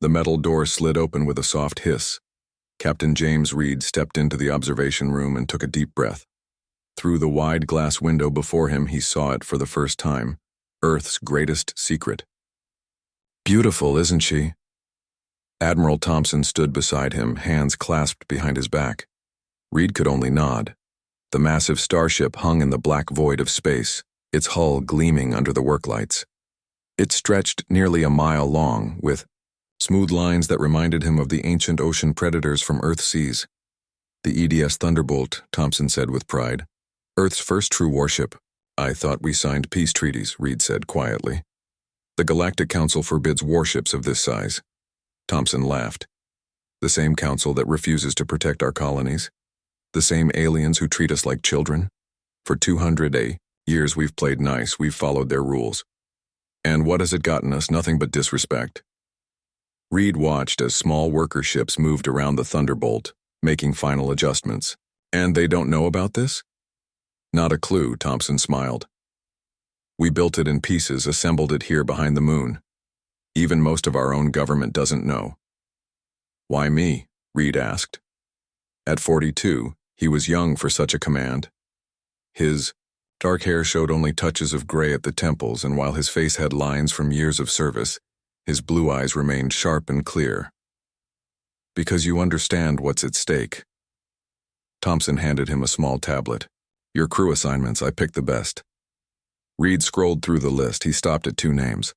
The metal door slid open with a soft hiss. Captain James Reed stepped into the observation room and took a deep breath. Through the wide glass window before him, he saw it for the first time, Earth's greatest secret. "Beautiful, isn't she?" Admiral Thompson stood beside him, hands clasped behind his back. Reed could only nod. The massive starship hung in the black void of space, its hull gleaming under the work lights. It stretched nearly a mile long, with smooth lines that reminded him of the ancient ocean predators from Earth's seas. "The EDS Thunderbolt," Thompson said with pride. "Earth's first true warship. I thought we signed peace treaties," Reed said quietly. "The Galactic Council forbids warships of this size." Thompson laughed. "The same council that refuses to protect our colonies? The same aliens who treat us like children? For 200 years we've played nice, we've followed their rules. And what has it gotten us? Nothing but disrespect." Reed watched as small worker ships moved around the Thunderbolt, making final adjustments. "And they don't know about this?" "Not a clue," Thompson smiled. "We built it in pieces, assembled it here behind the moon. Even most of our own government doesn't know." "Why me?" Reed asked. At 42, he was young for such a command. His dark hair showed only touches of gray at the temples, and while his face had lines from years of service, his blue eyes remained sharp and clear. "Because you understand what's at stake." Thompson handed him a small tablet. "Your crew assignments, I picked the best." Reed scrolled through the list. He stopped at 2 names.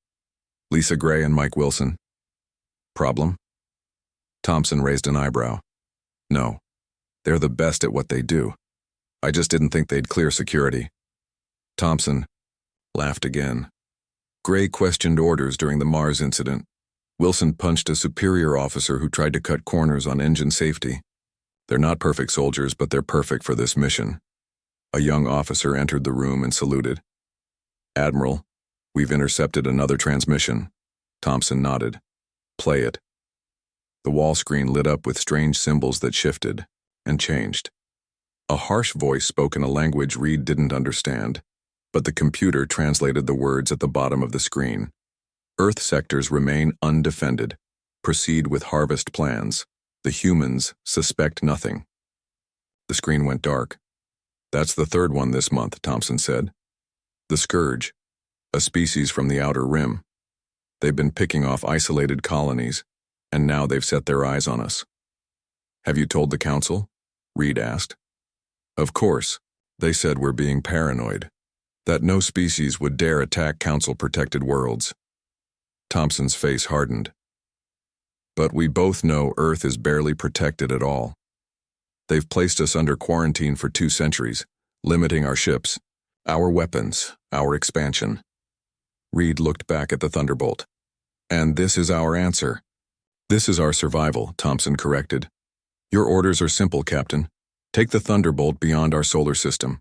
Lisa Gray and Mike Wilson. "Problem?" Thompson raised an eyebrow. "No. They're the best at what they do. I just didn't think they'd clear security." Thompson laughed again. Gray questioned orders during the Mars incident. Wilson punched a superior officer who tried to cut corners on engine safety. "They're not perfect soldiers, but they're perfect for this mission." A young officer entered the room and saluted. "Admiral, we've intercepted another transmission." Thompson nodded. "Play it." The wall screen lit up with strange symbols that shifted and changed. A harsh voice spoke in a language Reed didn't understand, but the computer translated the words at the bottom of the screen. "Earth sectors remain undefended. Proceed with harvest plans. The humans suspect nothing." The screen went dark. "That's the 3rd one this month," Thompson said. "The Scourge, a species from the outer rim. They've been picking off isolated colonies, and now they've set their eyes on us." "Have you told the Council?" Reed asked. "Of course. They said we're being paranoid. That no species would dare attack Council-protected worlds." Thompson's face hardened. "But we both know Earth is barely protected at all. They've placed us under quarantine for 2 centuries, limiting our ships, our weapons, our expansion." Reed looked back at the Thunderbolt. "And this is our answer." "This is our survival," Thompson corrected. "Your orders are simple, Captain. Take the Thunderbolt beyond our solar system.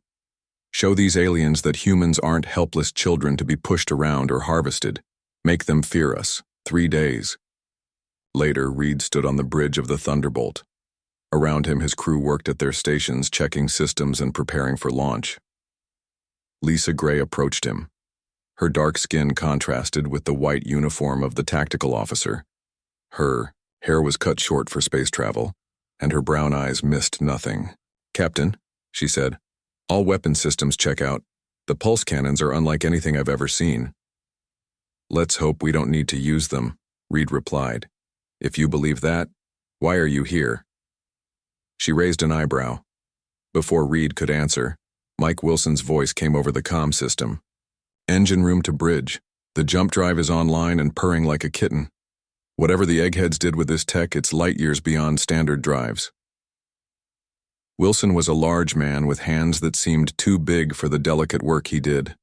Show these aliens that humans aren't helpless children to be pushed around or harvested. Make them fear us. 3 days. Later, Reed stood on the bridge of the Thunderbolt. Around him, his crew worked at their stations, checking systems and preparing for launch. Lisa Gray approached him. Her dark skin contrasted with the white uniform of the tactical officer. Her hair was cut short for space travel, and her brown eyes missed nothing. "Captain," she said, "all weapon systems check out. The pulse cannons are unlike anything I've ever seen." "Let's hope we don't need to use them," Reed replied. "If you believe that, why are you here?" She raised an eyebrow. Before Reed could answer, Mike Wilson's voice came over the comm system. "Engine room to bridge. The jump drive is online and purring like a kitten. Whatever the eggheads did with this tech, it's light years beyond standard drives." Wilson was a large man with hands that seemed too big for the delicate work he did.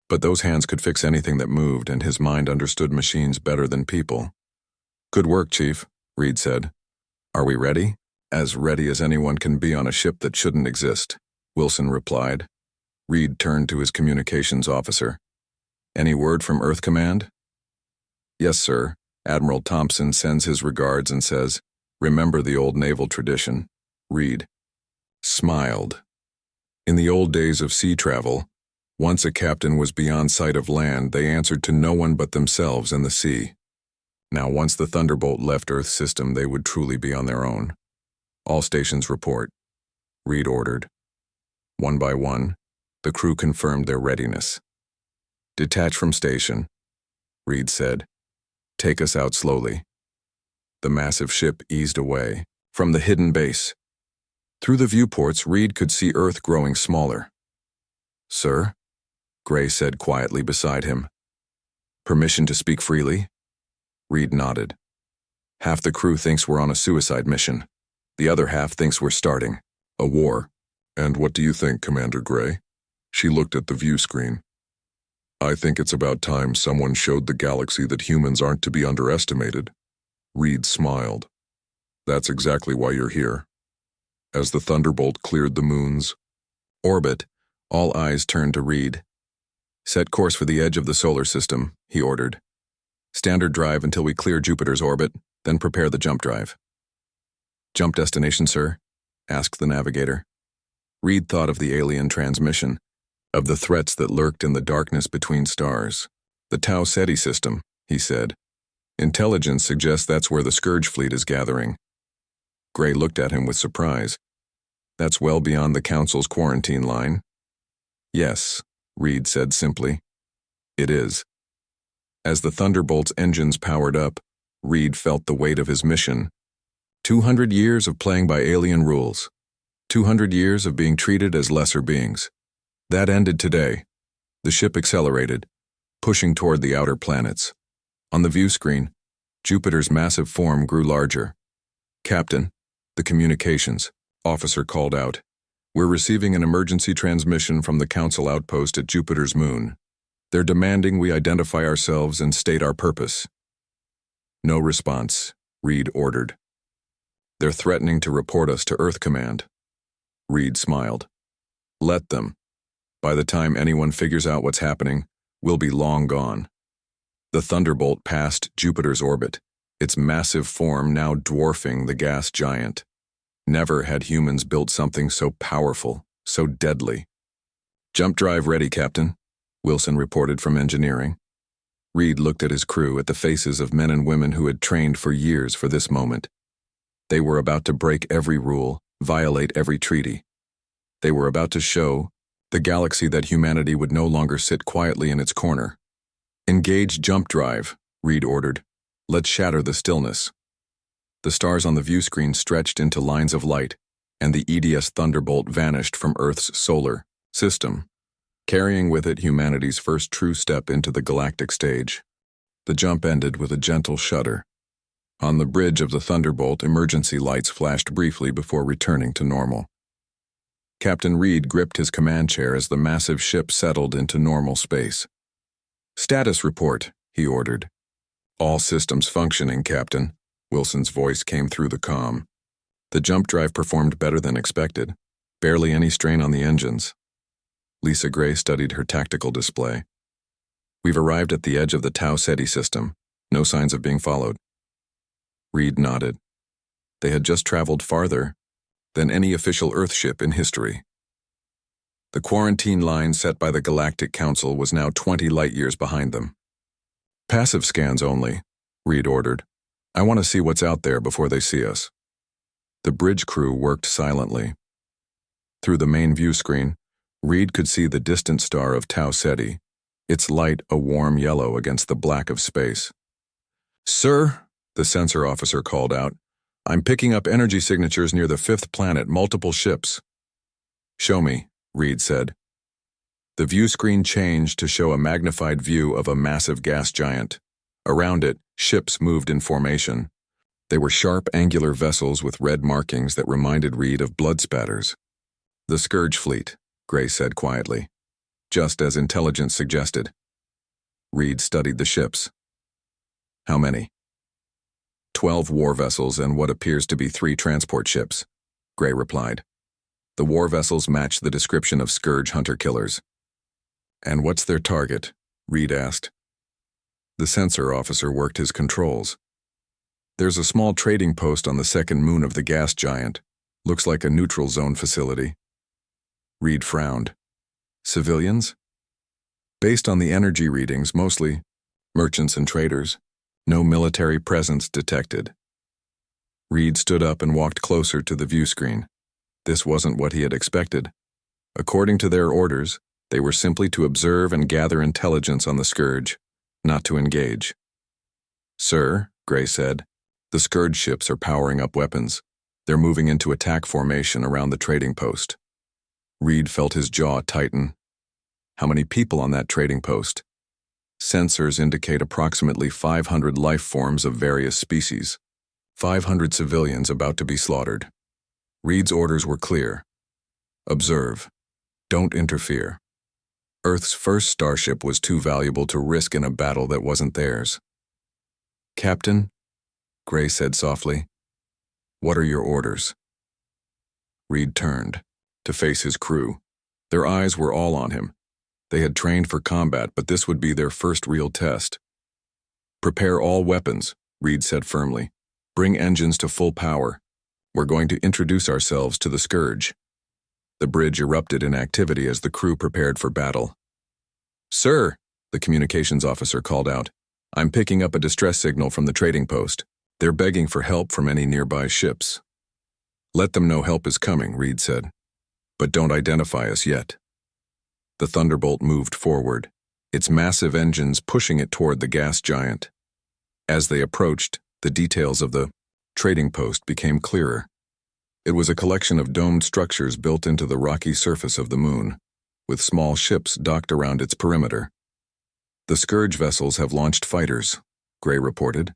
But those hands could fix anything that moved, and his mind understood machines better than people. "Good work, Chief," Reed said. "Are we ready?" "As ready as anyone can be on a ship that shouldn't exist," Wilson replied. Reed turned to his communications officer. "Any word from Earth Command?" "Yes, sir. Admiral Thompson sends his regards and says, 'Remember the old naval tradition.'" Reed smiled. In the old days of sea travel, once a captain was beyond sight of land, they answered to no one but themselves and the sea. Now, once the Thunderbolt left Earth's system, they would truly be on their own. All stations report, Reed ordered. One by one, the crew confirmed their readiness. Detach from station, Reed said. Take us out slowly. The massive ship eased away from the hidden base. Through the viewports, Reed could see Earth growing smaller. Sir? Gray said quietly beside him. Permission to speak freely? Reed nodded. Half the crew thinks we're on a suicide mission. The other half thinks we're starting a war. And what do you think, Commander Gray? She looked at the view screen. I think it's about time someone showed the galaxy that humans aren't to be underestimated. Reed smiled. That's exactly why you're here. As the Thunderbolt cleared the moon's orbit, all eyes turned to Reed. Set course for the edge of the solar system, he ordered. Standard drive until we clear Jupiter's orbit, then prepare the jump drive. Jump destination, sir? Asked the navigator. Reed thought of the alien transmission, of the threats that lurked in the darkness between stars. The Tau Ceti system, he said. Intelligence suggests that's where the Scourge fleet is gathering. Gray looked at him with surprise. That's well beyond the Council's quarantine line. Yes, Reed said simply. It is. As the Thunderbolt's engines powered up, Reed felt the weight of his mission. 200 years of playing by alien rules. 200 years of being treated as lesser beings. That ended today. The ship accelerated, pushing toward the outer planets. On the view screen, Jupiter's massive form grew larger. Captain, the communications officer called out. We're receiving an emergency transmission from the Council outpost at Jupiter's moon. They're demanding we identify ourselves and state our purpose. No response, Reed ordered. They're threatening to report us to Earth Command. Reed smiled. Let them. By the time anyone figures out what's happening, we'll be long gone. The Thunderbolt passed Jupiter's orbit, its massive form now dwarfing the gas giant. Never had humans built something so powerful, so deadly. Jump drive ready, Captain, Wilson reported from engineering. Reed looked at his crew, at the faces of men and women who had trained for years for this moment. They were about to break every rule, violate every treaty. They were about to show the galaxy that humanity would no longer sit quietly in its corner. Engage jump drive, Reed ordered. Let's shatter the stillness. The stars on the view screen stretched into lines of light, and the EDS Thunderbolt vanished from Earth's solar system, carrying with it humanity's first true step into the galactic stage. The jump ended with a gentle shudder. On the bridge of the Thunderbolt, emergency lights flashed briefly before returning to normal. Captain Reed gripped his command chair as the massive ship settled into normal space. Status report, he ordered. All systems functioning, Captain. Wilson's voice came through the comm. The jump drive performed better than expected. Barely any strain on the engines. Lisa Gray studied her tactical display. We've arrived at the edge of the Tau Ceti system. No signs of being followed. Reed nodded. They had just traveled farther than any official Earthship in history. The quarantine line set by the Galactic Council was now 20 light-years behind them. Passive scans only, Reed ordered. I want to see what's out there before they see us. The bridge crew worked silently. Through the main view screen, Reed could see the distant star of Tau Ceti, its light a warm yellow against the black of space. Sir, the sensor officer called out, I'm picking up energy signatures near the 5th planet, multiple ships. Show me, Reed said. The view screen changed to show a magnified view of a massive gas giant. Around it, ships moved in formation. They were sharp, angular vessels with red markings that reminded Reed of blood spatters. The Scourge fleet, Gray said quietly, just as intelligence suggested. Reed studied the ships. How many? 12 war vessels and what appears to be 3 transport ships, Gray replied. The war vessels match the description of Scourge hunter-killers. And what's their target? Reed asked. The sensor officer worked his controls. There's a small trading post on the second moon of the gas giant. Looks like a neutral zone facility. Reed frowned. Civilians? Based on the energy readings, mostly merchants and traders. No military presence detected. Reed stood up and walked closer to the view screen. This wasn't what he had expected. According to their orders, they were simply to observe and gather intelligence on the Scourge, not to engage. "Sir," Gray said, "the Scourge ships are powering up weapons. They're moving into attack formation around the trading post." Reed felt his jaw tighten. How many people on that trading post? Sensors indicate approximately 500 life forms of various species. 500 civilians about to be slaughtered. Reed's orders were clear. Observe. Don't interfere. Earth's first starship was too valuable to risk in a battle that wasn't theirs. "Captain," Gray said softly, "what are your orders?" Reed turned to face his crew. Their eyes were all on him. They had trained for combat, but this would be their first real test. "Prepare all weapons," Reed said firmly. "Bring engines to full power. We're going to introduce ourselves to the Scourge." The bridge erupted in activity as the crew prepared for battle. "Sir," the communications officer called out, "I'm picking up a distress signal from the trading post. They're begging for help from any nearby ships." "Let them know help is coming," Reed said. "But don't identify us yet." The Thunderbolt moved forward, its massive engines pushing it toward the gas giant. As they approached, the details of the trading post became clearer. It was a collection of domed structures built into the rocky surface of the moon, with small ships docked around its perimeter. "The Scourge vessels have launched fighters," Gray reported.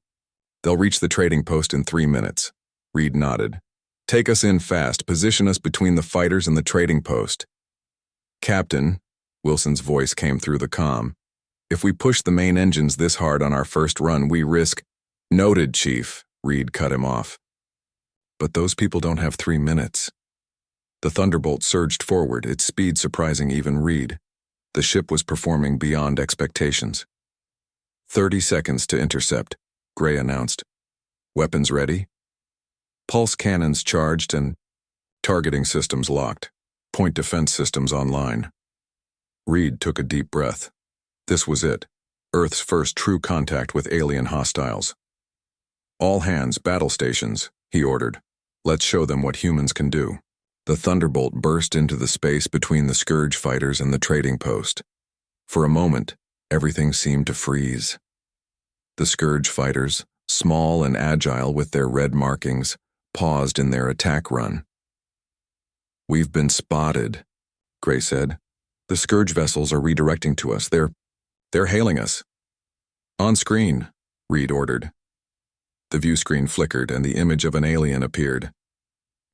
"They'll reach the trading post in 3 minutes." Reed nodded. "Take us in fast. Position us between the fighters and the trading post." "Captain," Wilson's voice came through the comm, "if we push the main engines this hard on our first run, we risk—" "Noted, Chief," Reed cut him off. "But those people don't have 3 minutes." The Thunderbolt surged forward, its speed surprising even Reed. The ship was performing beyond expectations. 30 seconds to intercept," Gray announced. "Weapons ready?" "Pulse cannons charged and targeting systems locked. Point defense systems online." Reed took a deep breath. This was it, Earth's first true contact with alien hostiles. "All hands, battle stations," he ordered. "Let's show them what humans can do." The Thunderbolt burst into the space between the Scourge fighters and the trading post. For a moment, everything seemed to freeze. The Scourge fighters, small and agile with their red markings, paused in their attack run. "We've been spotted," Gray said. "The Scourge vessels are redirecting to us. They're hailing us." "On screen," Reed ordered. The view screen flickered and the image of an alien appeared.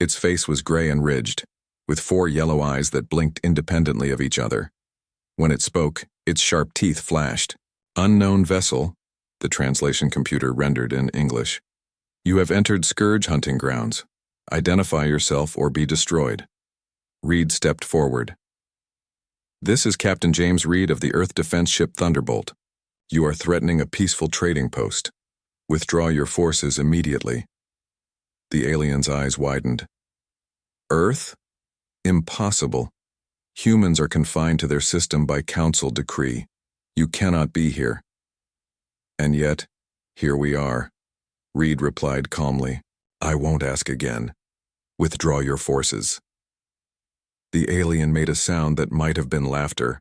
Its face was gray and ridged, with 4 yellow eyes that blinked independently of each other. When it spoke, its sharp teeth flashed. "Unknown vessel," the translation computer rendered in English. "You have entered Scourge hunting grounds. Identify yourself or be destroyed." Reed stepped forward. "This is Captain James Reed of the Earth Defense Ship Thunderbolt. You are threatening a peaceful trading post. Withdraw your forces immediately." The alien's eyes widened. "Earth? Impossible. Humans are confined to their system by Council decree. You cannot be here." "And yet, here we are," Reed replied calmly. "I won't ask again. Withdraw your forces." The alien made a sound that might have been laughter.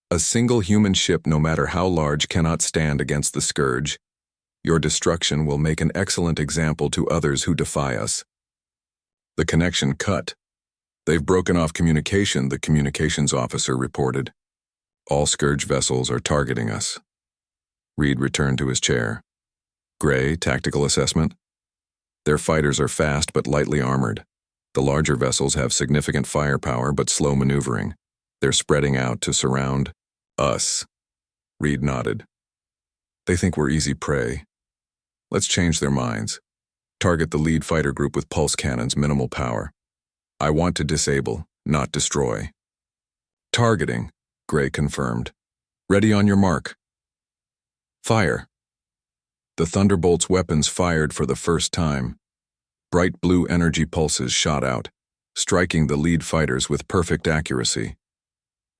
"A single human ship, no matter how large, cannot stand against the Scourge. Your destruction will make an excellent example to others who defy us." The connection cut. "They've broken off communication," the communications officer reported. "All Scourge vessels are targeting us." Reed returned to his chair. "Gray, tactical assessment?" "Their fighters are fast but lightly armored. The larger vessels have significant firepower but slow maneuvering. They're spreading out to surround us." Reed nodded. "They think we're easy prey. Let's change their minds. Target the lead fighter group with pulse cannons, minimal power. I want to disable, not destroy." "Targeting," Gray confirmed. "Ready on your mark. Fire." The Thunderbolt's weapons fired for the first time. Bright blue energy pulses shot out, striking the lead fighters with perfect accuracy.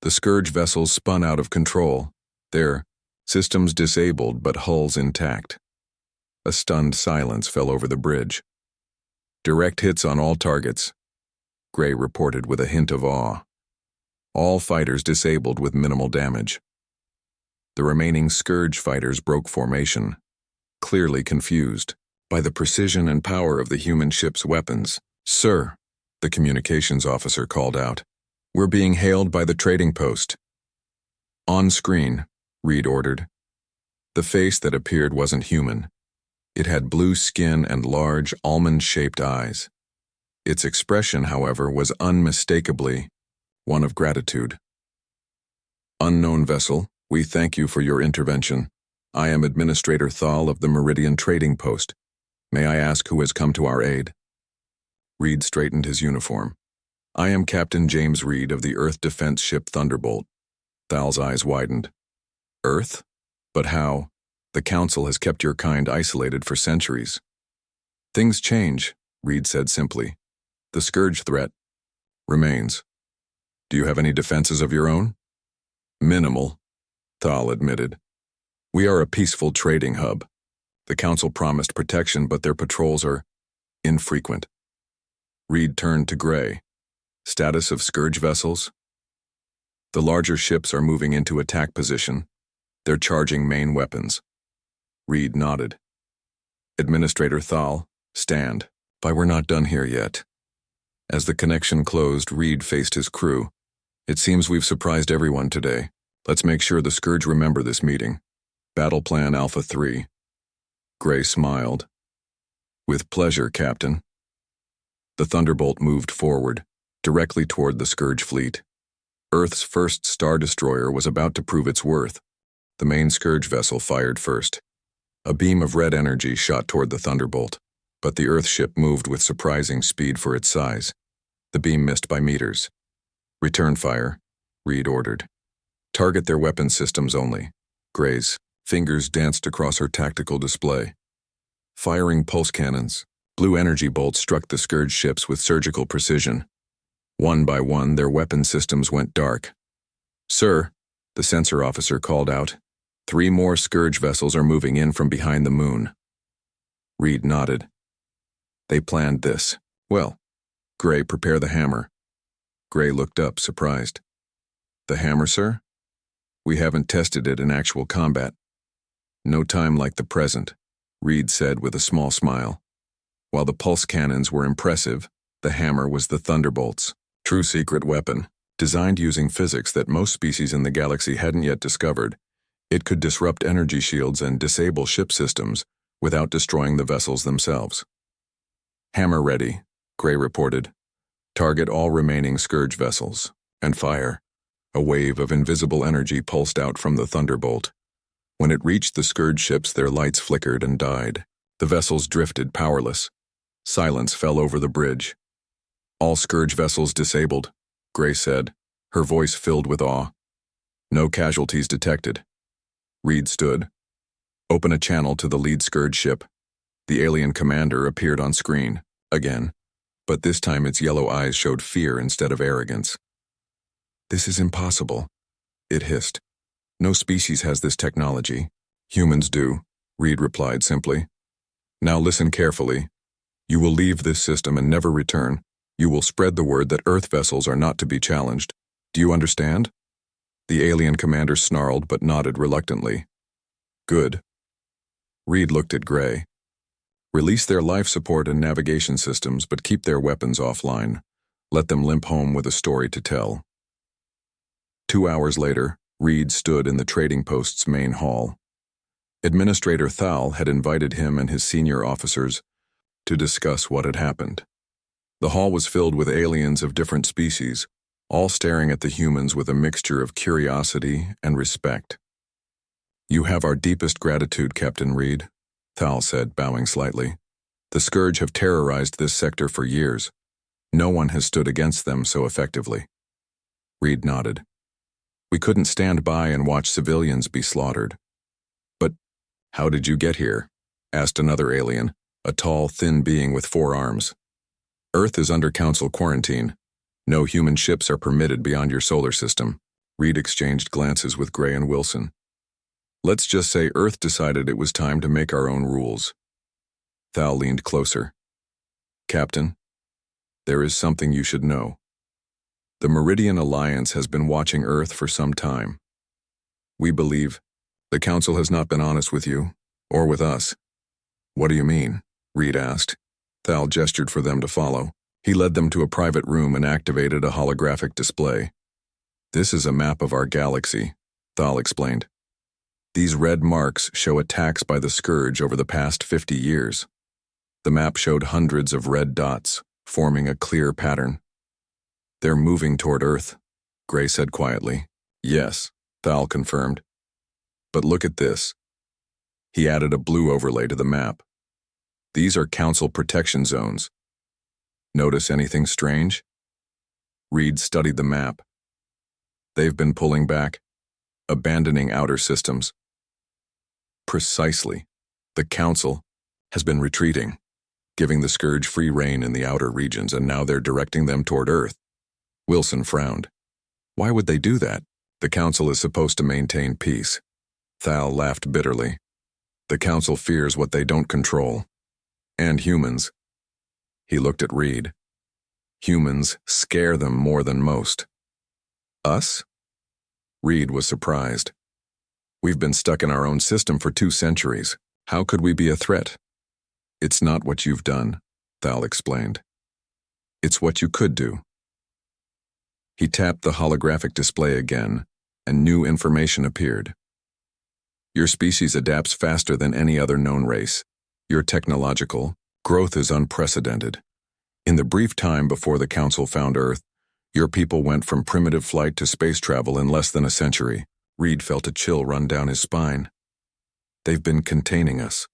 The Scourge vessels spun out of control, their Systems disabled but hulls intact. A stunned silence fell over the bridge. Direct hits on all targets, Gray reported with a hint of awe. All fighters disabled with minimal damage. The remaining Scourge fighters broke formation, clearly confused by the precision and power of the human ship's weapons. "Sir," the communications officer called out, "we're being hailed by the trading post." "On screen," Reed ordered. The face that appeared wasn't human. It had blue skin and large, almond-shaped eyes. Its expression, however, was unmistakably one of gratitude. "Unknown vessel, we thank you for your intervention. I am Administrator Thal of the Meridian Trading Post. May I ask who has come to our aid?" Reed straightened his uniform. "I am Captain James Reed of the Earth defense ship Thunderbolt." Thal's eyes widened. "Earth? But how? The Council has kept your kind isolated for centuries." "Things change," Reed said simply. "The Scourge threat remains. Do you have any defenses of your own?" "Minimal," Thal admitted. "We are a peaceful trading hub. The Council promised protection, but their patrols are infrequent." Reed turned to Gray. "Status of Scourge vessels?" "The larger ships are moving into attack position. They're charging main weapons." Reed nodded. "Administrator Thal, stand by. We're not done here yet." As the connection closed, Reed faced his crew. "It seems we've surprised everyone today. Let's make sure the Scourge remember this meeting. Battle Plan Alpha 3. Gray smiled. "With pleasure, Captain." The Thunderbolt moved forward, directly toward the Scourge fleet. Earth's first Star Destroyer was about to prove its worth. The main Scourge vessel fired first. A beam of red energy shot toward the Thunderbolt, but the Earth ship moved with surprising speed for its size. The beam missed by meters. "Return fire," Reed ordered. "Target their weapon systems only." Gray's fingers danced across her tactical display. Firing pulse cannons, blue energy bolts struck the Scourge ships with surgical precision. One by one, their weapon systems went dark. "Sir," the sensor officer called out, "3 more Scourge vessels are moving in from behind the moon." Reed nodded. "They planned this. Well, Gray, prepare the hammer." Gray looked up, surprised. "The hammer, sir? We haven't tested it in actual combat." "No time like the present," Reed said with a small smile. While the pulse cannons were impressive, the hammer was the Thunderbolt's true secret weapon. Designed using physics that most species in the galaxy hadn't yet discovered, it could disrupt energy shields and disable ship systems without destroying the vessels themselves. "Hammer ready," Gray reported. "Target all remaining Scourge vessels, and fire." A wave of invisible energy pulsed out from the Thunderbolt. When it reached the Scourge ships, their lights flickered and died. The vessels drifted powerless. Silence fell over the bridge. "All Scourge vessels disabled," Gray said, her voice filled with awe. "No casualties detected." Reed stood. "Open a channel to the lead Scourge ship." The alien commander appeared on screen, again, but this time its yellow eyes showed fear instead of arrogance. "This is impossible," it hissed. "No species has this technology." "Humans do," Reed replied simply. "Now listen carefully. You will leave this system and never return. You will spread the word that Earth vessels are not to be challenged. Do you understand?" The alien commander snarled but nodded reluctantly. "Good." Reed looked at Gray. "Release their life support and navigation systems, but keep their weapons offline. Let them limp home with a story to tell." 2 hours later, Reed stood in the trading post's main hall. Administrator Thal had invited him and his senior officers to discuss what had happened. The hall was filled with aliens of different species, all staring at the humans with a mixture of curiosity and respect. "You have our deepest gratitude, Captain Reed," Thal said, bowing slightly. "The Scourge have terrorized this sector for years. No one has stood against them so effectively." Reed nodded. "We couldn't stand by and watch civilians be slaughtered." "But how did you get here?" asked another alien, a tall, thin being with 4 arms. "Earth is under Council quarantine. No human ships are permitted beyond your solar system." Reed exchanged glances with Gray and Wilson. Let's just say Earth decided it was time to make our own rules. Thal leaned closer. Captain, there is something you should know. The Meridian Alliance has been watching Earth for some time. We believe the Council has not been honest with you, or with us. What do you mean? Reed asked. Thal gestured for them to follow. He led them to a private room and activated a holographic display. This is a map of our galaxy, Thal explained. These red marks show attacks by the Scourge over the past 50 years. The map showed hundreds of red dots, forming a clear pattern. They're moving toward Earth, Gray said quietly. Yes, Thal confirmed. But look at this. He added a blue overlay to the map. These are Council protection zones. Notice anything strange? Reed studied the map. They've been pulling back, abandoning outer systems. Precisely. The Council has been retreating, giving the Scourge free rein in the outer regions, and now they're directing them toward Earth. Wilson frowned. Why would they do that? The Council is supposed to maintain peace. Thal laughed bitterly. The Council fears what they don't control. And humans. He looked at Reed. Humans scare them more than most. Us? Reed was surprised. We've been stuck in our own system for 2 centuries. How could we be a threat? It's not what you've done, Thal explained. It's what you could do. He tapped the holographic display again, and new information appeared. Your species adapts faster than any other known race. Your technological growth is unprecedented. In the brief time before the Council found Earth, your people went from primitive flight to space travel in less than a century. Reed felt a chill run down his spine. They've been containing us,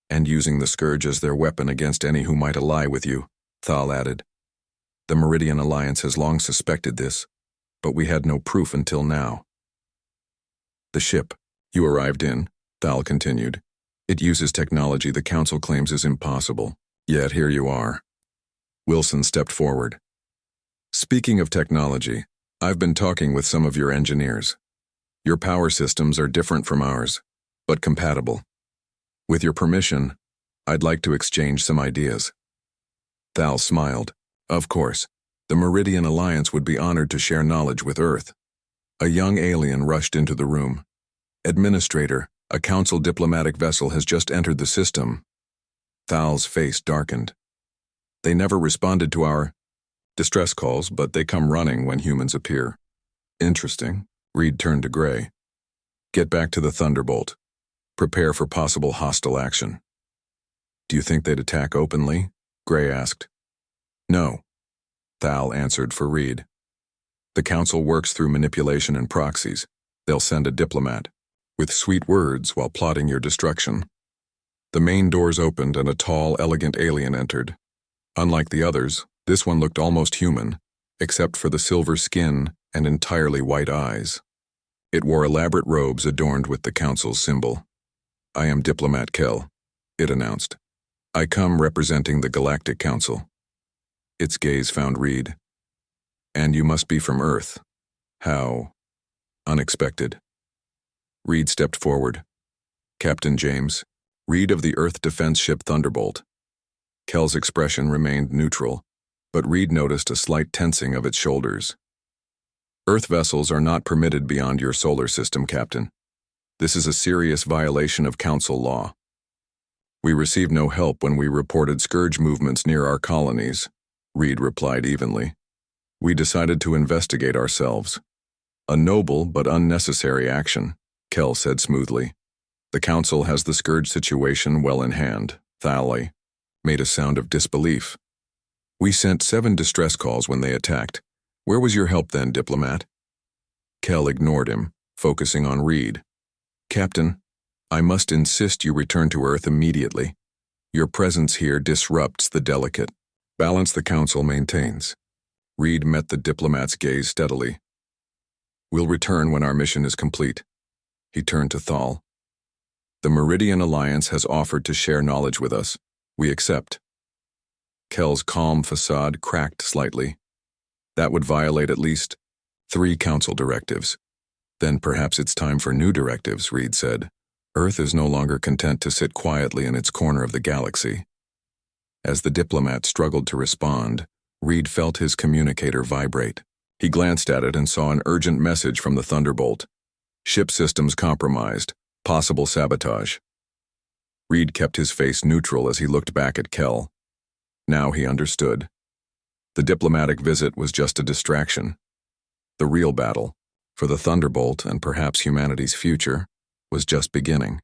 and using the Scourge as their weapon against any who might ally with you, Thal added. The Meridian Alliance has long suspected this, but we had no proof until now. The ship you arrived in, Thal continued. It uses technology the Council claims is impossible, yet here you are. Wilson stepped forward. Speaking of technology, I've been talking with some of your engineers. Your power systems are different from ours, but compatible. With your permission, I'd like to exchange some ideas. Thal smiled. Of course, the Meridian Alliance would be honored to share knowledge with Earth. A young alien rushed into the room. Administrator, a Council diplomatic vessel has just entered the system. Thal's face darkened. They never responded to our distress calls, but they come running when humans appear. Interesting. Reed turned to Gray. Get back to the Thunderbolt. Prepare for possible hostile action. Do you think they'd attack openly? Gray asked. No, Thal answered for Reed. The Council works through manipulation and proxies. They'll send a diplomat, with sweet words while plotting your destruction. The main doors opened and a tall, elegant alien entered. Unlike the others, this one looked almost human, except for the silver skin and entirely white eyes. It wore elaborate robes adorned with the Council's symbol. I am Diplomat Kell, it announced. I come representing the Galactic Council. Its gaze found Reed. And you must be from Earth. How unexpected. Reed stepped forward. Captain James, Reed of the Earth defense ship Thunderbolt. Kell's expression remained neutral, but Reed noticed a slight tensing of its shoulders. Earth vessels are not permitted beyond your solar system, Captain. This is a serious violation of Council law. We received no help when we reported Scourge movements near our colonies, Reed replied evenly. We decided to investigate ourselves. A noble but unnecessary action, Kell said smoothly. The Council has the Scourge situation well in hand. Thal made a sound of disbelief. We sent 7 distress calls when they attacked. Where was your help then, Diplomat? Kell ignored him, focusing on Reed. Captain, I must insist you return to Earth immediately. Your presence here disrupts the delicate balance the Council maintains. Reed met the diplomat's gaze steadily. We'll return when our mission is complete. He turned to Thal. The Meridian Alliance has offered to share knowledge with us. We accept. Kell's calm facade cracked slightly. That would violate at least 3 Council directives. Then perhaps it's time for new directives, Reed said. Earth is no longer content to sit quietly in its corner of the galaxy. As the diplomat struggled to respond, Reed felt his communicator vibrate. He glanced at it and saw an urgent message from the Thunderbolt. Ship systems compromised. Possible sabotage. Reed kept his face neutral as he looked back at Kel. Now he understood. The diplomatic visit was just a distraction. The real battle, for the Thunderbolt and perhaps humanity's future, was just beginning.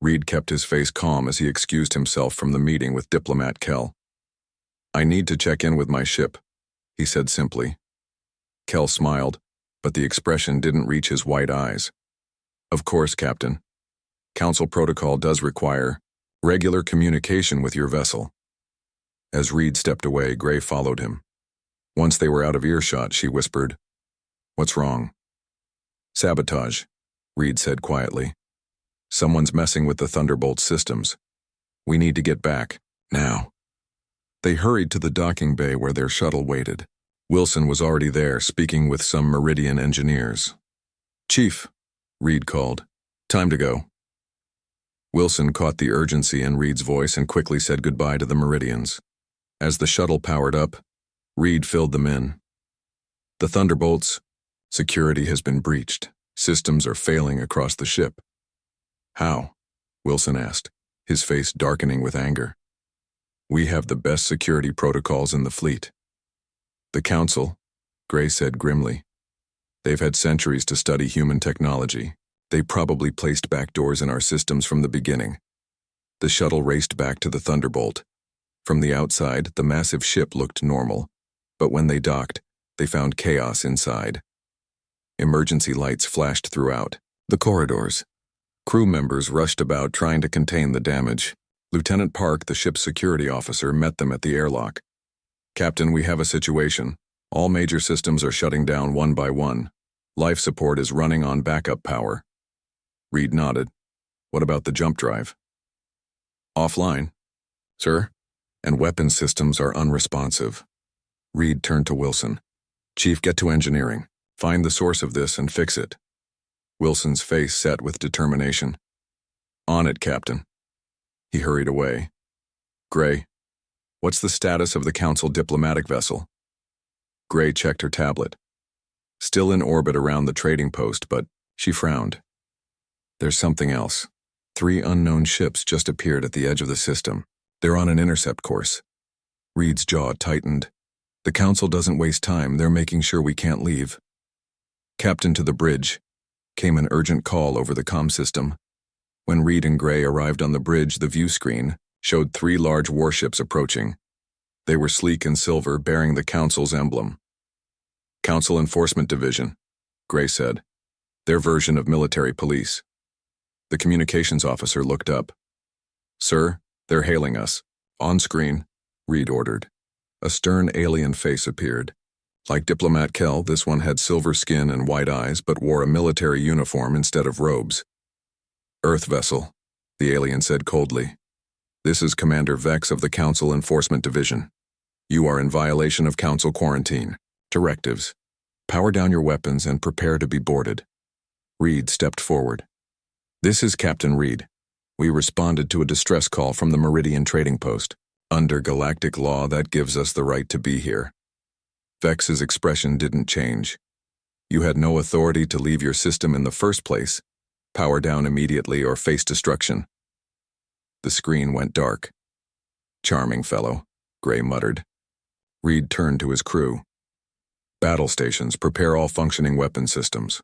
Reed kept his face calm as he excused himself from the meeting with diplomat Kel. "I need to check in with my ship," he said simply. Kel smiled, but the expression didn't reach his white eyes. "Of course, Captain. Council protocol does require regular communication with your vessel." As Reed stepped away, Gray followed him. Once they were out of earshot, she whispered, "What's wrong?" "Sabotage," Reed said quietly. "Someone's messing with the Thunderbolt systems. We need to get back, now." They hurried to the docking bay where their shuttle waited. Wilson was already there, speaking with some Meridian engineers. "Chief," Reed called. "Time to go." Wilson caught the urgency in Reed's voice and quickly said goodbye to the Meridians. As the shuttle powered up, Reed filled them in. "The Thunderbolts, security has been breached. Systems are failing across the ship." "How?" Wilson asked, his face darkening with anger. "We have the best security protocols in the fleet." "The Council," Gray said grimly. "They've had centuries to study human technology. They probably placed backdoors in our systems from the beginning." The shuttle raced back to the Thunderbolt. From the outside, the massive ship looked normal, but when they docked, they found chaos inside. Emergency lights flashed throughout the corridors. Crew members rushed about trying to contain the damage. Lieutenant Park, the ship's security officer, met them at the airlock. "Captain, we have a situation. All major systems are shutting down one by one. Life support is running on backup power." Reed nodded. "What about the jump drive?" "Offline, sir, and weapon systems are unresponsive." Reed turned to Wilson. "Chief, get to engineering. Find the source of this and fix it." Wilson's face set with determination. "On it, Captain." He hurried away. "Gray, what's the status of the Council diplomatic vessel?" Gray checked her tablet. "Still in orbit around the trading post, but," she frowned. "There's something else. 3 unknown ships just appeared at the edge of the system. They're on an intercept course." Reed's jaw tightened. "The Council doesn't waste time. They're making sure we can't leave." "Captain, to the bridge," came an urgent call over the comm system. When Reed and Gray arrived on the bridge, the view screen showed 3 large warships approaching. They were sleek and silver, bearing the Council's emblem. "Council Enforcement Division," Gray said. "Their version of military police." The communications officer looked up. "Sir, they're hailing us." "On screen," Reed ordered. A stern alien face appeared. Like Diplomat Kel, this one had silver skin and white eyes, but wore a military uniform instead of robes. "Earth vessel," the alien said coldly. "This is Commander Vex of the Council Enforcement Division. You are in violation of Council quarantine. Directives. Power down your weapons and prepare to be boarded." Reed stepped forward. "This is Captain Reed. We responded to a distress call from the Meridian Trading Post. Under galactic law, that gives us the right to be here." Vex's expression didn't change. "You had no authority to leave your system in the first place. Power down immediately or face destruction." The screen went dark. "Charming fellow," Gray muttered. Reed turned to his crew. "Battle stations, prepare all functioning weapon systems."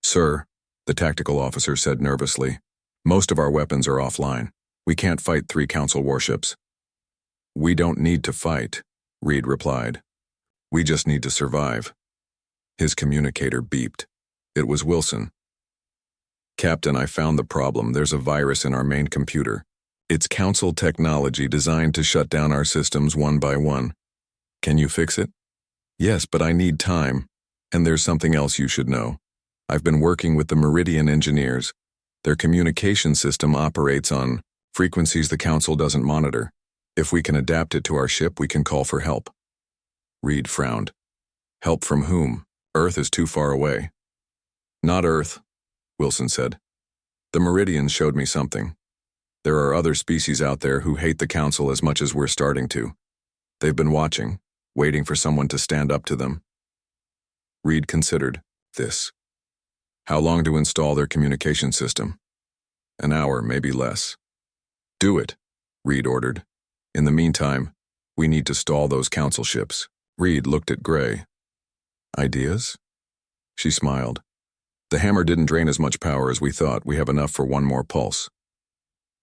"Sir," the tactical officer said nervously, "most of our weapons are offline. We can't fight 3 Council warships." "We don't need to fight," Reed replied. "We just need to survive." His communicator beeped. It was Wilson. "Captain, I found the problem. There's a virus in our main computer. It's Council technology designed to shut down our systems one by one. Can you fix it?" "Yes, but I need time. And there's something else you should know. I've been working with the Meridian engineers. Their communication system operates on frequencies the Council doesn't monitor. If we can adapt it to our ship, we can call for help." Reed frowned. "Help from whom? Earth is too far away." Not Earth, Wilson said. The Meridians showed me something. There are other species out there who hate the Council as much as we're starting to. They've been watching, waiting for someone to stand up to them. Reed considered this. How long to install their communication system? An hour, maybe less. Do it, Reed ordered. In the meantime, we need to stall those Council ships. Reed looked at Gray. Ideas? She smiled. The hammer didn't drain as much power as we thought. We have enough for one more pulse.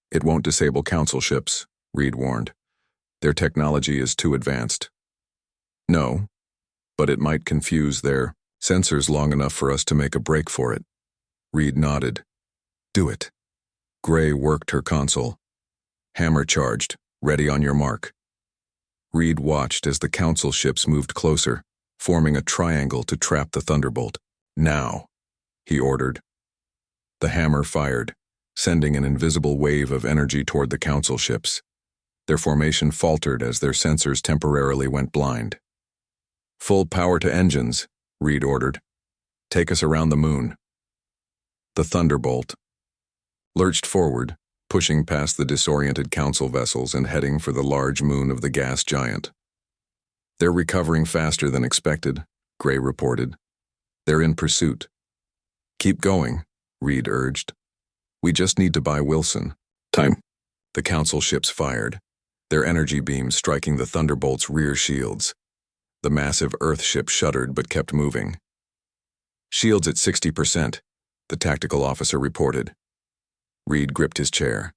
It won't disable Council ships, Reed warned. Their technology is too advanced. No, but it might confuse their sensors long enough for us to make a break for it. Reed nodded. Do it. Gray worked her console. Hammer charged, ready on your mark. Reed watched as the Council ships moved closer, forming a triangle to trap the Thunderbolt. Now, he ordered. The hammer fired, sending an invisible wave of energy toward the Council ships. Their formation faltered as their sensors temporarily went blind. Full power to engines, Reed ordered. Take us around the moon. The Thunderbolt lurched forward, pushing past the disoriented Council vessels and heading for the large moon of the gas giant. They're recovering faster than expected, Gray reported. They're in pursuit. Keep going, Reed urged. We just need to buy Wilson time. The Council ships fired, their energy beams striking the Thunderbolt's rear shields. The massive Earth ship shuddered but kept moving. Shields at 60%, the tactical officer reported. Reed gripped his chair.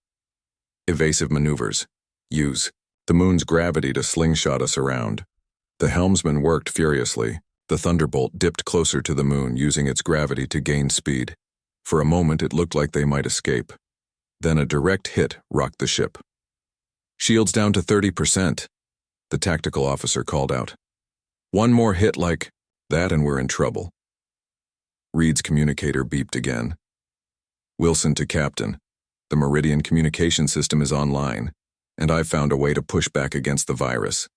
Evasive maneuvers. Use the moon's gravity to slingshot us around. The helmsman worked furiously. The Thunderbolt dipped closer to the moon, using its gravity to gain speed. For a moment it looked like they might escape. Then a direct hit rocked the ship. Shields down to 30%, the tactical officer called out. One more hit like that and we're in trouble. Reed's communicator beeped again. Wilson to Captain. The Meridian communication system is online, and I've found a way to push back against the virus.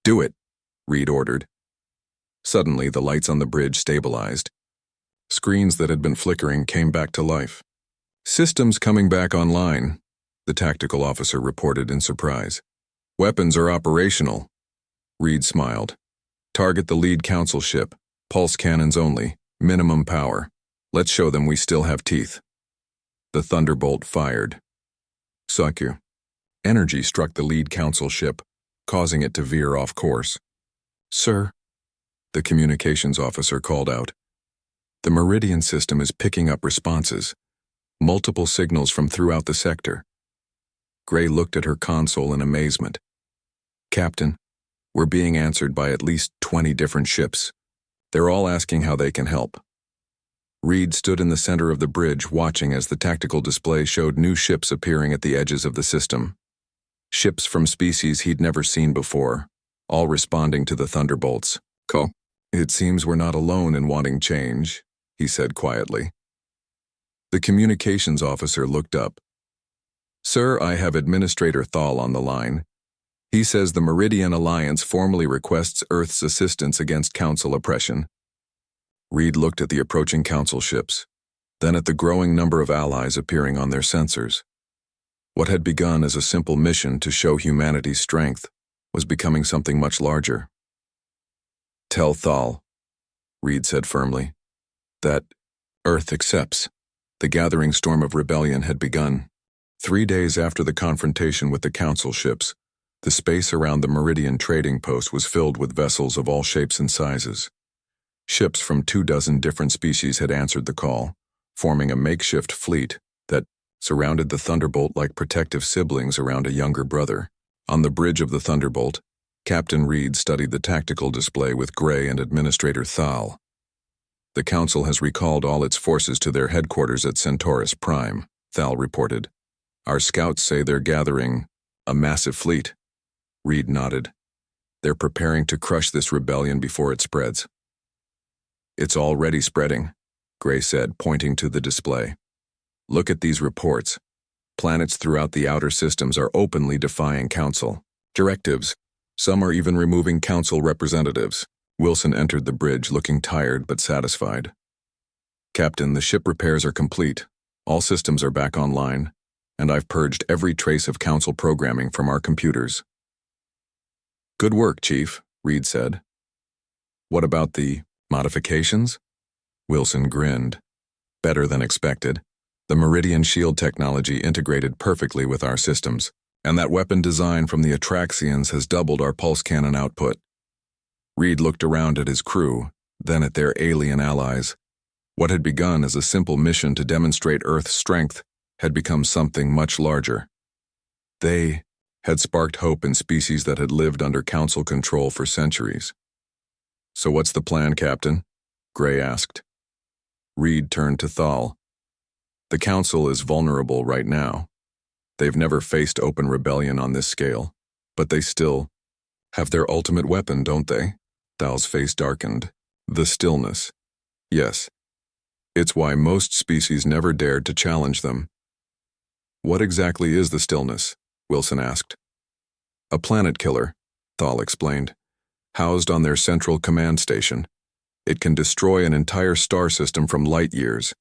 Do it, Reed ordered. Suddenly, the lights on the bridge stabilized. Screens that had been flickering came back to life. Systems coming back online, the tactical officer reported in surprise. Weapons are operational. Reed smiled. Target the lead Council ship. Pulse cannons only. Minimum power. Let's show them we still have teeth. The Thunderbolt fired. Suck. Energy struck the lead Council ship, causing it to veer off course. Sir, the communications officer called out. The Meridian system is picking up responses. Multiple signals from throughout the sector. Gray looked at her console in amazement. Captain, we're being answered by at least 20 different ships. They're all asking how they can help. Reed stood in the center of the bridge watching as the tactical display showed new ships appearing at the edges of the system. Ships from species he'd never seen before, all responding to the Thunderbolts. Call. It seems we're not alone in wanting change, he said quietly. The communications officer looked up. Sir, I have Administrator Thal on the line. He says the Meridian Alliance formally requests Earth's assistance against Council oppression. Reed looked at the approaching Council ships, then at the growing number of allies appearing on their sensors. What had begun as a simple mission to show humanity's strength was becoming something much larger. Tell Thal, Reed said firmly, that Earth accepts. The gathering storm of rebellion had begun. 3 days after the confrontation with the Council ships, the space around the Meridian trading post was filled with vessels of all shapes and sizes. Ships from 24 different species had answered the call, forming a makeshift fleet that surrounded the Thunderbolt like protective siblings around a younger brother. On the bridge of the Thunderbolt, Captain Reed studied the tactical display with Gray and Administrator Thal. The Council has recalled all its forces to their headquarters at Centaurus Prime, Thal reported. Our scouts say they're gathering a massive fleet. Reed nodded. They're preparing to crush this rebellion before it spreads. It's already spreading, Gray said, pointing to the display. Look at these reports. Planets throughout the outer systems are openly defying Council directives. Some are even removing Council representatives. Wilson entered the bridge looking tired but satisfied. Captain, the ship repairs are complete. All systems are back online, and I've purged every trace of Council programming from our computers. Good work, Chief, Reed said. What about the modifications? Wilson grinned. Better than expected. The Meridian shield technology integrated perfectly with our systems, and that weapon design from the Atraxians has doubled our pulse cannon output. Reed looked around at his crew, then at their alien allies. What had begun as a simple mission to demonstrate Earth's strength had become something much larger. They had sparked hope in species that had lived under Council control for centuries. So what's the plan, Captain? Gray asked. Reed turned to Thal. The Council is vulnerable right now. They've never faced open rebellion on this scale, but they still have their ultimate weapon, don't they? Thal's face darkened. The stillness. Yes. It's why most species never dared to challenge them. What exactly is the stillness? Wilson asked. A planet killer, Thal explained. Housed on their central command station. It can destroy an entire star system from light years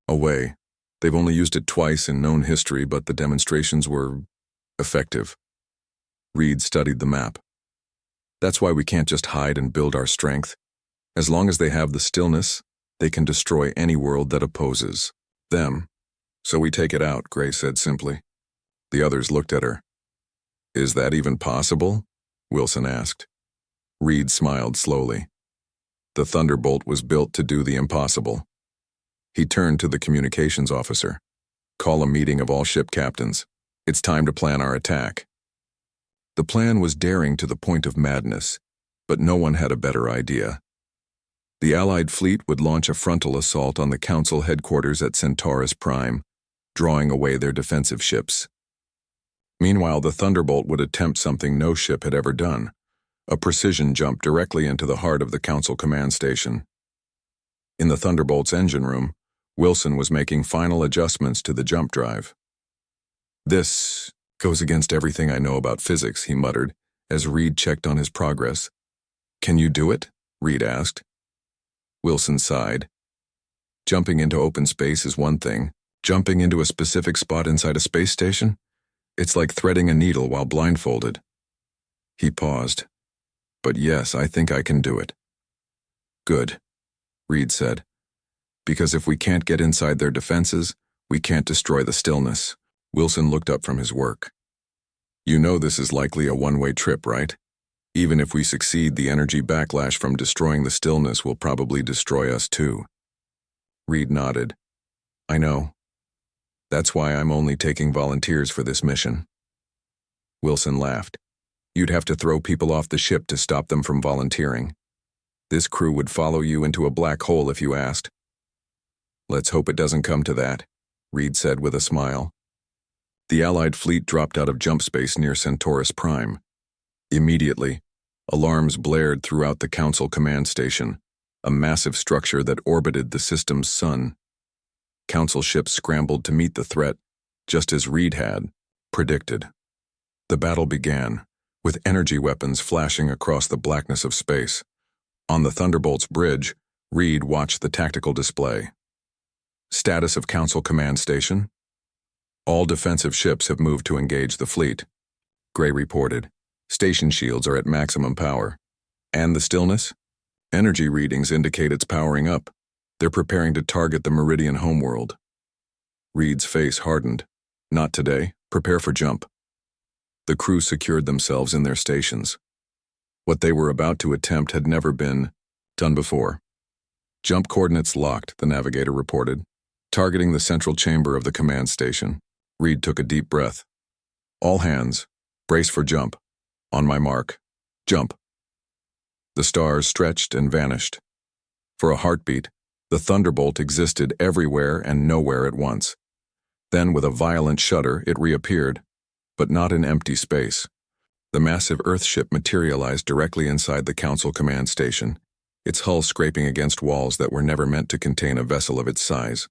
away. They've only used it twice in known history, but the demonstrations were effective. Reed studied the map. That's why we can't just hide and build our strength. As long as they have the stillness, they can destroy any world that opposes them. So we take it out, Gray said simply. The others looked at her. Is that even possible? Wilson asked. Reed smiled slowly. The Thunderbolt was built to do the impossible. He turned to the communications officer. Call a meeting of all ship captains. It's time to plan our attack. The plan was daring to the point of madness, but no one had a better idea. The Allied fleet would launch a frontal assault on the Council headquarters at Centaurus Prime, drawing away their defensive ships. Meanwhile, the Thunderbolt would attempt something no ship had ever done, a precision jump directly into the heart of the Council command station. In the Thunderbolt's engine room, Wilson was making final adjustments to the jump drive. This goes against everything I know about physics, he muttered, as Reed checked on his progress. Can you do it? Reed asked. Wilson sighed. Jumping into open space is one thing. Jumping into a specific spot inside a space station? It's like threading a needle while blindfolded. He paused. But yes, I think I can do it. Good, Reed said. Because if we can't get inside their defenses, we can't destroy the stillness. Wilson looked up from his work. You know this is likely a one-way trip, right? Even if we succeed, the energy backlash from destroying the stillness will probably destroy us too. Reed nodded. I know. That's why I'm only taking volunteers for this mission. Wilson laughed. You'd have to throw people off the ship to stop them from volunteering. This crew would follow you into a black hole if you asked. Let's hope it doesn't come to that, Reed said with a smile. The Allied fleet dropped out of jump space near Centaurus Prime. Immediately, alarms blared throughout the Council command station, a massive structure that orbited the system's sun. Council ships scrambled to meet the threat, just as Reed had predicted. The battle began, with energy weapons flashing across the blackness of space. On the Thunderbolt's bridge, Reed watched the tactical display. Status of Council command station. All defensive ships have moved to engage the fleet. Gray reported. Station shields are at maximum power. And the stillness? Energy readings indicate it's powering up. They're preparing to target the Meridian homeworld. Reed's face hardened. Not today. Prepare for jump. The crew secured themselves in their stations. What they were about to attempt had never been done before. Jump coordinates locked, the navigator reported. Targeting the central chamber of the command station. Reed took a deep breath. All hands, brace for jump. On my mark. Jump. The stars stretched and vanished. For a heartbeat, the Thunderbolt existed everywhere and nowhere at once. Then, with a violent shudder, it reappeared, but not in empty space. The massive Earthship materialized directly inside the Council command station, its hull scraping against walls that were never meant to contain a vessel of its size.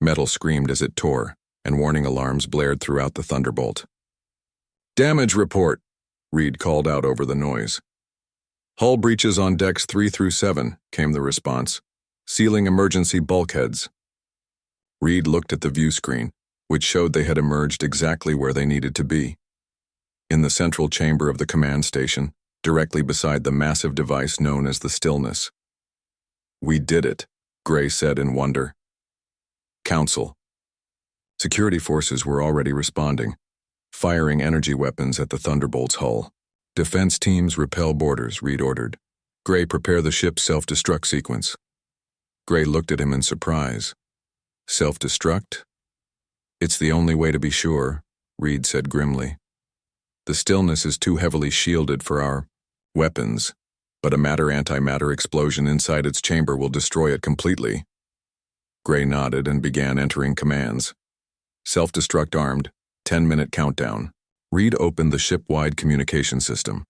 Metal screamed as it tore, and warning alarms blared throughout the Thunderbolt. Damage report, Reed called out over the noise. Hull breaches on decks 3 through 7, came the response. Sealing emergency bulkheads. Reed looked at the view screen, which showed they had emerged exactly where they needed to be. In the central chamber of the command station, directly beside the massive device known as the Stillness. "We did it," Gray said in wonder. Council. Security forces were already responding, firing energy weapons at the Thunderbolt's hull. "Defense teams repel boarders," Reed ordered. "Gray, prepare the ship's self-destruct sequence." Gray looked at him in surprise. "Self-destruct? It's the only way to be sure," Reed said grimly. "The Stillness is too heavily shielded for our weapons, but a matter-antimatter explosion inside its chamber will destroy it completely." Gray nodded and began entering commands. "Self-destruct armed, 10-minute countdown." Reed opened the ship-wide communication system.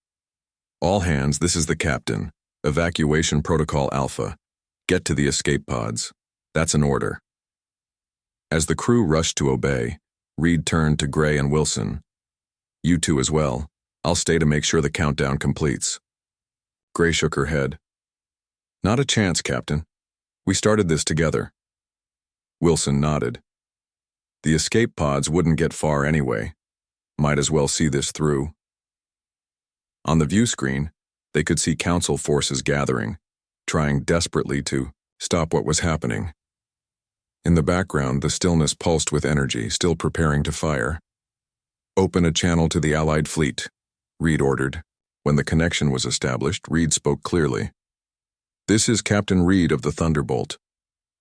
"All hands, this is the captain. Evacuation Protocol Alpha. Get to the escape pods. That's an order." As the crew rushed to obey, Reed turned to Gray and Wilson. "You two as well. I'll stay to make sure the countdown completes." Gray shook her head. "Not a chance, Captain. We started this together." Wilson nodded. "The escape pods wouldn't get far anyway. Might as well see this through." On the view screen, they could see Council forces gathering, trying desperately to stop what was happening. In the background, the Stillness pulsed with energy, still preparing to fire. "Open a channel to the Allied fleet," Reed ordered. When the connection was established, Reed spoke clearly. "This is Captain Reed of the Thunderbolt.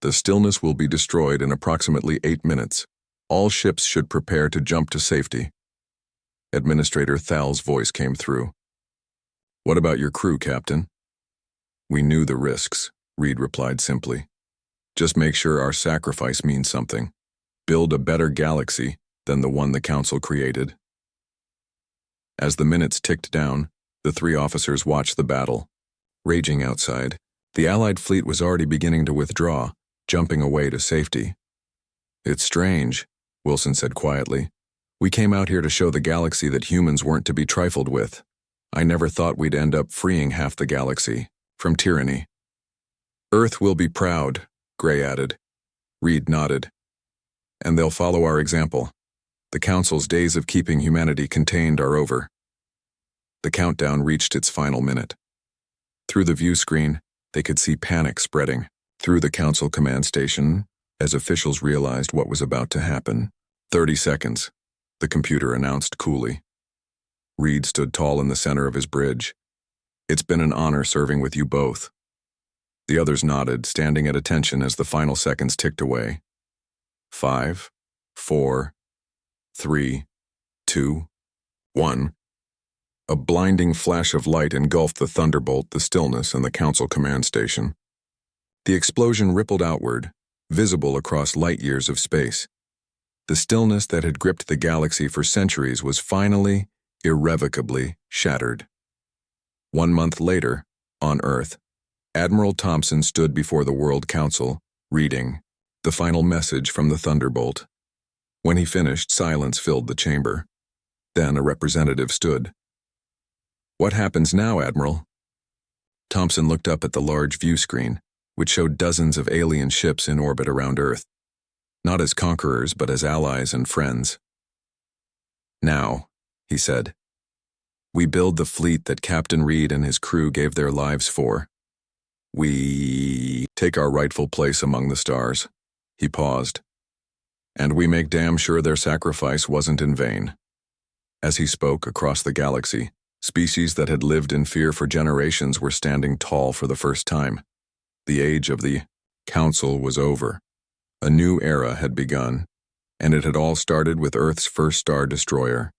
The Stillness will be destroyed in approximately 8 minutes. All ships should prepare to jump to safety." Administrator Thal's voice came through. "What about your crew, Captain?" "We knew the risks," Reed replied simply. "Just make sure our sacrifice means something. Build a better galaxy than the one the Council created." As the minutes ticked down, the three officers watched the battle. Raging outside, the Allied fleet was already beginning to withdraw, jumping away to safety. "It's strange," Wilson said quietly. "We came out here to show the galaxy that humans weren't to be trifled with. I never thought we'd end up freeing half the galaxy from tyranny." "Earth will be proud," Gray added. Reed nodded. "And they'll follow our example. The Council's days of keeping humanity contained are over." The countdown reached its final minute. Through the view screen, they could see panic spreading through the Council command station as officials realized what was about to happen. 30 seconds, the computer announced coolly. Reed stood tall in the center of his bridge. "It's been an honor serving with you both." The others nodded, standing at attention as the final seconds ticked away. 5, 4, 3, 2, 1. A blinding flash of light engulfed the Thunderbolt, the Stillness, and the Council command station. The explosion rippled outward, visible across light years of space. The stillness that had gripped the galaxy for centuries was finally, irrevocably shattered. 1 month later, on Earth, Admiral Thompson stood before the World Council, reading the final message from the Thunderbolt. When he finished, silence filled the chamber. Then a representative stood. "What happens now, Admiral?" Thompson looked up at the large view screen, which showed dozens of alien ships in orbit around Earth, not as conquerors but as allies and friends. "Now," he said, "we build the fleet that Captain Reed and his crew gave their lives for. We take our rightful place among the stars." He paused. "And we make damn sure their sacrifice wasn't in vain." As he spoke, across the galaxy, species that had lived in fear for generations were standing tall for the first time. The age of the Council was over. A new era had begun, and it had all started with Earth's first star destroyer.